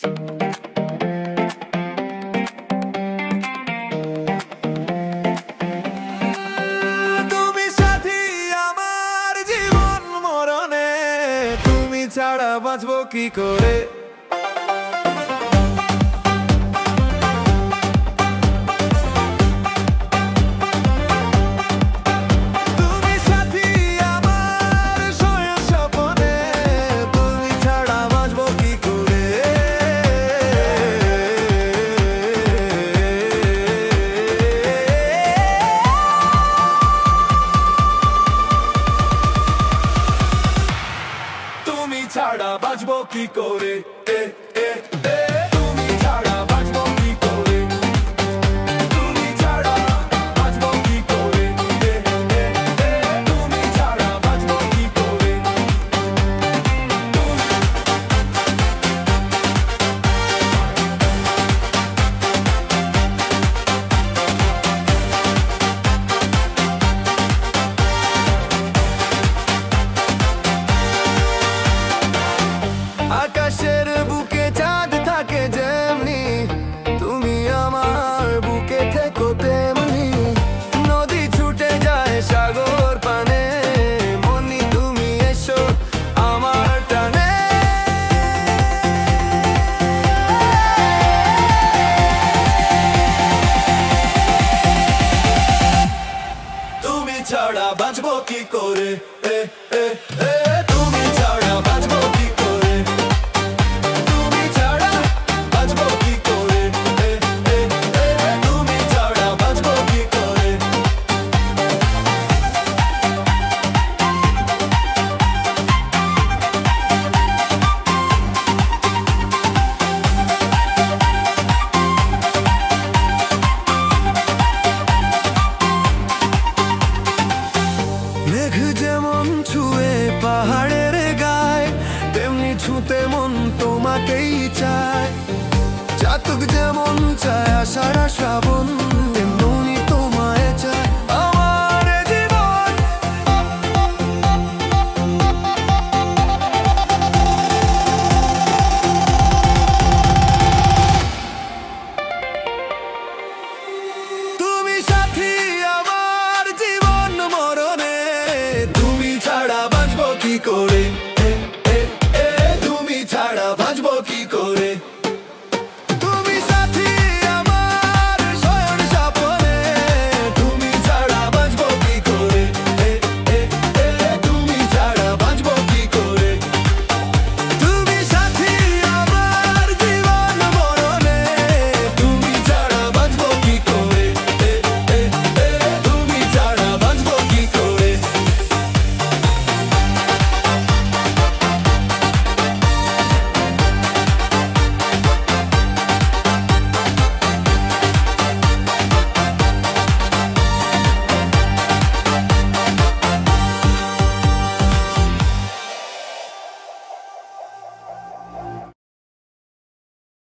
তুমি সাথী আমার জীবন মরণে, তুমি ছাড়া বাঁচবো কি করে। তুমি ছাড়া বাঁচবো কি করে, তুমি ছাড়া বাঁচবো কি করে, তুমি ছাড়া বাঁচবো কি করে, তুমি ছাড়া বাঁচবো কি করে। আকাশের বুকে চাঁদ থাকে যেমনি, তুমি আমার বুকে থেকো তেমনি। নদী ছুটে যায় সাগর পানে, মনি তুমি এসো আমার টানে। তুমি ছাড়া বাঁচবো কি করে, তুমি ছাড়া বাঁচবো কি করে, তুমি ছাড়া বাঁচবো কি করে, তুমি ছাড়া বাঁচবো কি করে। মেঘ যেমন ছুঁয়ে পাহাড়ের গায়, তেমনি ছুঁতে মন তোমাকেই চায়। চাতক যেমন চায় আষাঢ় শ্রাবণ, তেমনি তোমায় চায় আমার জীবন। তুমি সাথী আমার জীবন মরণে, তুমি ছাড়া বাঁচবো কি করে, তুমি ছাড়া বাঁচবো কি করে।